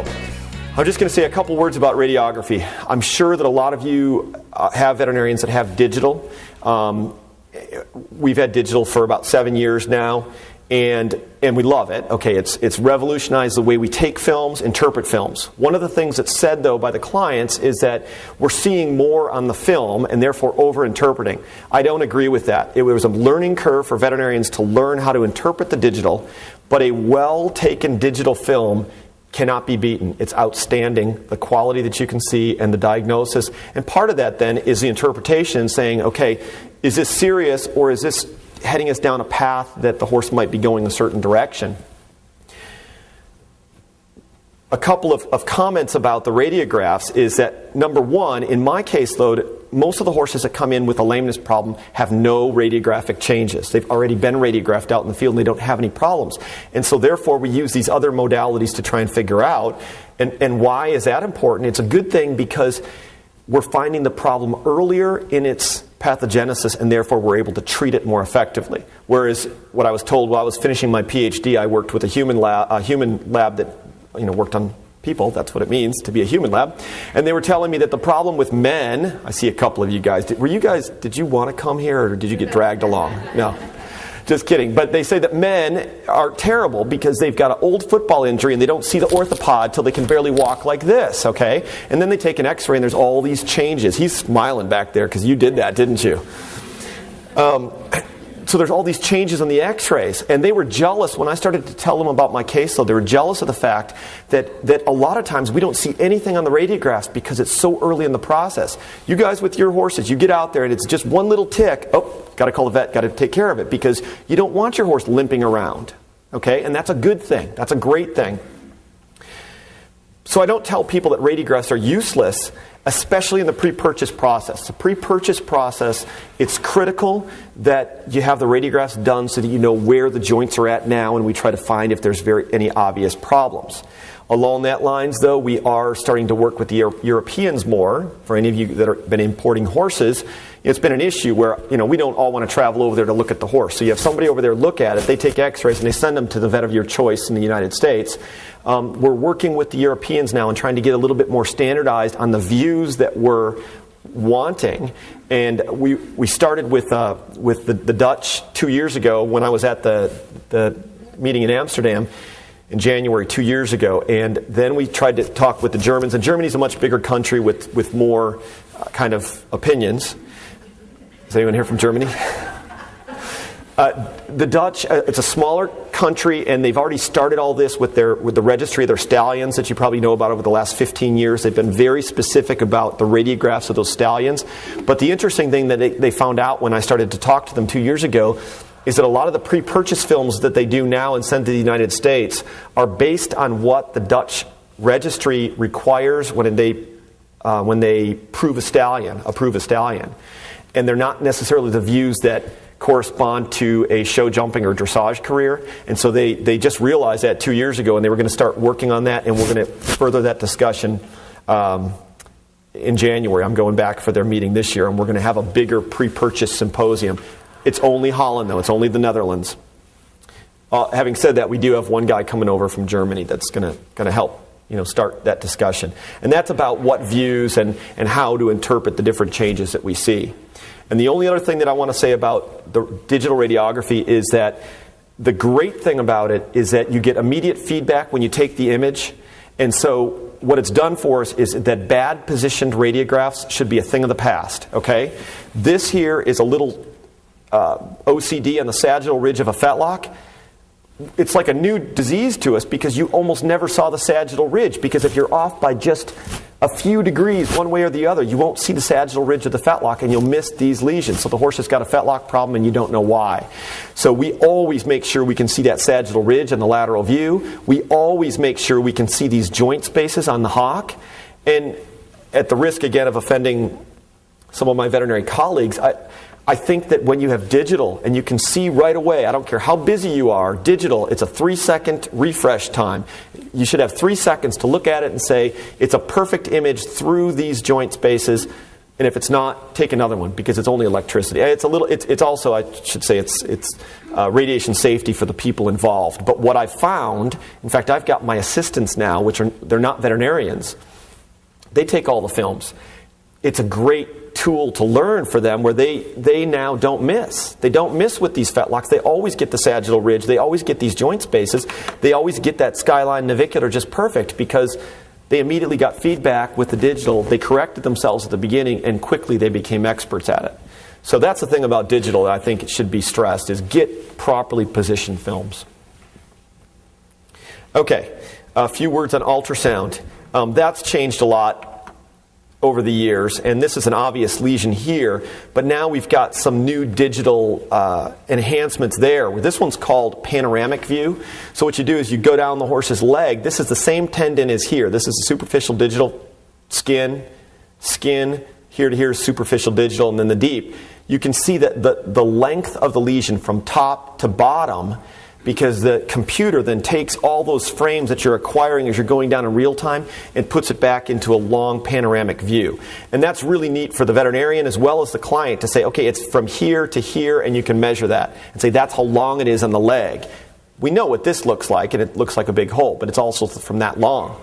I'm just going to say a couple words about radiography. I'm sure that a lot of you have veterinarians that have digital. We've had digital for about 7 years now, and we love it. Okay, it's revolutionized the way we take films, interpret films. One of the things that's said, though, by the clients is that we're seeing more on the film and therefore over-interpreting. I don't agree with that. It was a learning curve for veterinarians to learn how to interpret the digital, but a well-taken digital film cannot be beaten. It's outstanding, the quality that you can see and the diagnosis. And part of that then is the interpretation, saying, okay, is this serious or is this heading us down a path that the horse might be going a certain direction? A couple of comments about the radiographs is that, number one, in my caseload, most of the horses that come in with a lameness problem have no radiographic changes. They've already been radiographed out in the field and they don't have any problems. And so therefore we use these other modalities to try and figure out. And why is that important? It's a good thing because we're finding the problem earlier in its pathogenesis and therefore we're able to treat it more effectively. Whereas what I was told while I was finishing my PhD, I worked with a human lab that worked on people. That's what it means to be a human lab. And they were telling me that the problem with men, I see a couple of you guys, did you want to come here or did you get dragged along? No, just kidding. But they say that men are terrible because they've got an old football injury and they don't see the orthopod till they can barely walk like this, okay? And then they take an x-ray and there's all these changes. He's smiling back there because you did that, didn't you? So there's all these changes on the x-rays. And they were jealous when I started to tell them about my case, though. They were jealous of the fact that a lot of times we don't see anything on the radiographs because it's so early in the process. You guys with your horses, you get out there and it's just one little tick. Oh, got to call the vet, got to take care of it because you don't want your horse limping around. Okay? And that's a good thing. That's a great thing. So I don't tell people that radiographs are useless, especially in the pre-purchase process. The pre-purchase process, it's critical that you have the radiographs done so that you know where the joints are at now, and we try to find if there's any obvious problems. Along that lines, though, we are starting to work with the Europeans more. For any of you that have been importing horses, it's been an issue where we don't all want to travel over there to look at the horse. So you have somebody over there look at it, they take x-rays, and they send them to the vet of your choice in the United States. We're working with the Europeans now and trying to get a little bit more standardized on the views that we're wanting. And we started with the Dutch 2 years ago when I was at the meeting in Amsterdam in January 2 years ago. And then we tried to talk with the Germans. And Germany's a much bigger country with more kind of opinions. Is anyone here from Germany? The Dutch, it's a smaller country, and they've already started all this with the registry of their stallions that you probably know about over the last 15 years. They've been very specific about the radiographs of those stallions. But the interesting thing that they found out when I started to talk to them 2 years ago is that a lot of the pre-purchase films that they do now and send to the United States are based on what the Dutch registry requires when they approve a stallion. And they're not necessarily the views that correspond to a show jumping or dressage career. And so they just realized that 2 years ago, and they were going to start working on that, and we're going to further that discussion in January. I'm going back for their meeting this year, and we're going to have a bigger pre-purchase symposium. It's only Holland, though. It's only the Netherlands. Having said that, we do have one guy coming over from Germany that's going to help start that discussion. And that's about what views and how to interpret the different changes that we see. And the only other thing that I want to say about the digital radiography is that the great thing about it is that you get immediate feedback when you take the image. And so what it's done for us is that bad positioned radiographs should be a thing of the past. Okay? This here is a little OCD on the sagittal ridge of a fetlock. It's like a new disease to us because you almost never saw the sagittal ridge, because if you're off by just a few degrees one way or the other, you won't see the sagittal ridge of the fetlock and you'll miss these lesions. So the horse has got a fetlock problem and you don't know why. So we always make sure we can see that sagittal ridge in the lateral view. We always make sure we can see these joint spaces on the hock. And at the risk again of offending some of my veterinary colleagues, I think that when you have digital and you can see right away, I don't care how busy you are, digital, it's a 3-second refresh time. You should have 3 seconds to look at it and say, it's a perfect image through these joint spaces. And if it's not, take another one because it's only electricity. It's also, I should say, it's radiation safety for the people involved. But what I found, in fact, I've got my assistants now, they're not veterinarians. They take all the films. It's a great tool to learn for them where they now don't miss. They don't miss with these fetlocks. They always get the sagittal ridge. They always get these joint spaces. They always get that skyline navicular just perfect because they immediately got feedback with the digital. They corrected themselves at the beginning, and quickly they became experts at it. So that's the thing about digital that I think it should be stressed, is get properly positioned films. Okay, a few words on ultrasound. That's changed a lot over the years, and this is an obvious lesion here, but now we've got some new digital enhancements there. This one's called panoramic view. So what you do is you go down the horse's leg. This is the same tendon as here. This is a superficial digital, skin, here to here is superficial digital, and then the deep. You can see that the length of the lesion from top to bottom, because the computer then takes all those frames that you're acquiring as you're going down in real time and puts it back into a long panoramic view. And that's really neat for the veterinarian as well as the client to say, okay, it's from here to here, and you can measure that and say that's how long it is on the leg. We know what this looks like, and it looks like a big hole, but it's also from that long.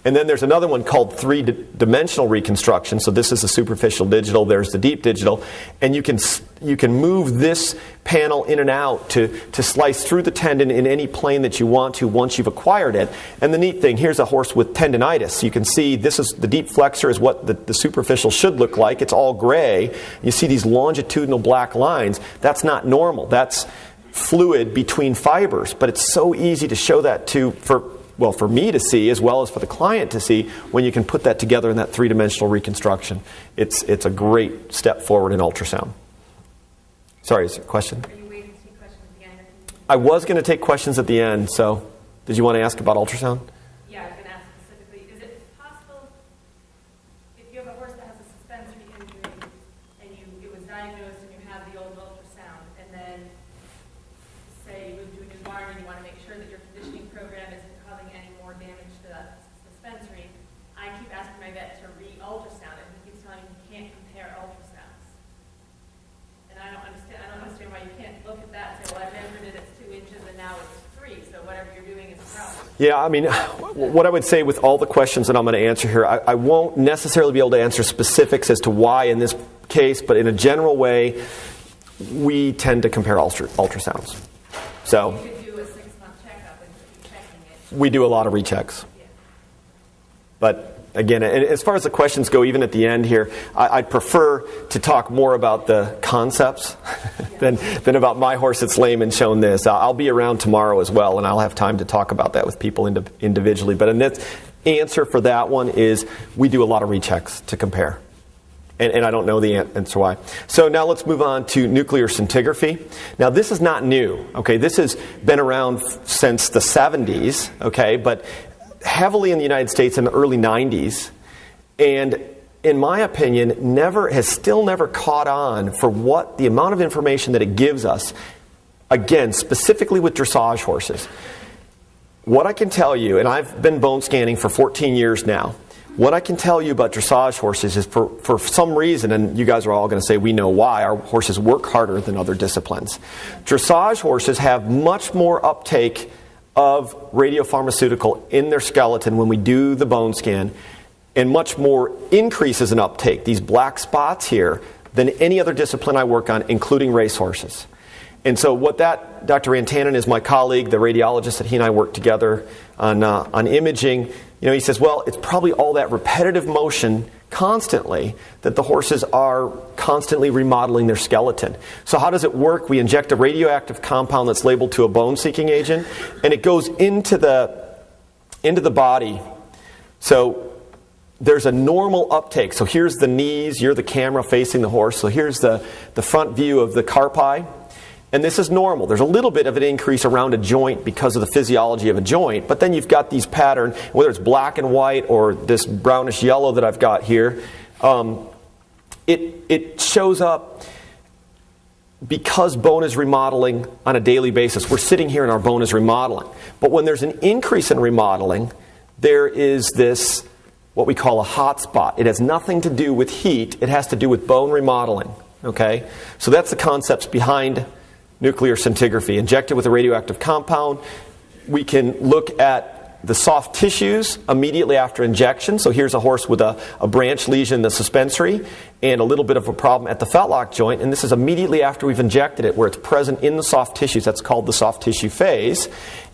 And then there's another one called three-dimensional reconstruction. So this is the superficial digital. There's the deep digital. And you can move this panel in and out to slice through the tendon in any plane that you want to once you've acquired it. And the neat thing, here's a horse with tendinitis. You can see this is the deep flexor is what the superficial should look like. It's all gray. You see these longitudinal black lines. That's not normal. That's fluid between fibers. But it's so easy to show that for me to see as well as for the client to see when you can put that together in that three-dimensional reconstruction. It's a great step forward in ultrasound. Sorry, is there a question? Are you waiting to take questions at the end? I was going to take questions at the end, so did you want to ask about ultrasound? Yeah, I was going to ask specifically, is it possible if you have a horse that has a suspensory injury and it was diagnosed and you have the old ultrasound, and then say you move to a new barn and you want to make sure that your conditioning program isn't causing any more damage to that suspensory, I keep asking my vet to re-ultrasound it, and he keeps telling me he can't compare ultrasounds. And I don't understand why you can't look at that and say, well, I measured it, it's 2 inches, and now it's 3, so whatever you're doing is a problem. Yeah, I mean, what I would say with all the questions that I'm going to answer here, I won't necessarily be able to answer specifics as to why in this case, but in a general way, we tend to compare ultrasounds. So you could do a 6-month checkup and keep checking it. We do a lot of rechecks. Yeah. But again, as far as the questions go, even at the end here, I'd prefer to talk more about the concepts than about my horse that's lame and shown this. I'll be around tomorrow as well, and I'll have time to talk about that with people individually. But in this answer for that one is we do a lot of rechecks to compare. And I don't know the answer why. So now let's move on to nuclear scintigraphy. Now this is not new. Okay, this has been around since the 70s. Okay, but heavily in the United States in the early 90s, and in my opinion, has still never caught on for what the amount of information that it gives us. Again, specifically with dressage horses. What I can tell you, and I've been bone scanning for 14 years now. What I can tell you about dressage horses is for some reason, and you guys are all going to say we know why, our horses work harder than other disciplines. Dressage horses have much more uptake of radiopharmaceutical in their skeleton when we do the bone scan, and much more increases in uptake, these black spots here, than any other discipline I work on, including racehorses. And so what Dr. Rantanen is my colleague, the radiologist that he and I work together on imaging. He says, well, it's probably all that repetitive motion constantly that the horses are constantly remodeling their skeleton. So how does it work? We inject a radioactive compound that's labeled to a bone-seeking agent, and it goes into the body. So there's a normal uptake. So here's the knees. You're the camera facing the horse. So here's the front view of the carpi. And this is normal. There's a little bit of an increase around a joint because of the physiology of a joint. But then you've got these patterns, whether it's black and white or this brownish yellow that I've got here. It shows up because bone is remodeling on a daily basis. We're sitting here and our bone is remodeling. But when there's an increase in remodeling, there is this what we call a hot spot. It has nothing to do with heat. It has to do with bone remodeling. Okay? So that's the concepts behind nuclear scintigraphy. Injected with a radioactive compound, we can look at the soft tissues immediately after injection. So here's a horse with a branch lesion in the suspensory and a little bit of a problem at the fetlock joint. And this is immediately after we've injected it, where it's present in the soft tissues. That's called the soft tissue phase.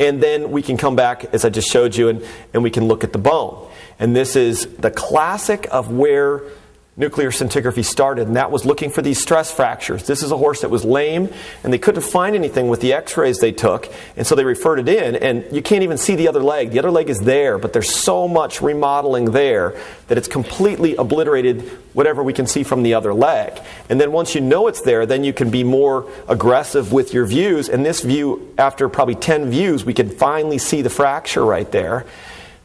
And then we can come back, as I just showed you, and we can look at the bone. And this is the classic of where nuclear scintigraphy started, and that was looking for these stress fractures. This is a horse that was lame, and they couldn't find anything with the x-rays they took, and so they referred it in, and you can't even see the other leg. The other leg is there, but there's so much remodeling there that it's completely obliterated whatever we can see from the other leg. And then once you know it's there, then you can be more aggressive with your views, and this view, after probably 10 views, we can finally see the fracture right there.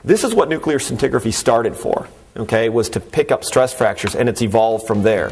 This is what nuclear scintigraphy started for. Okay, was to pick up stress fractures, and it's evolved from there.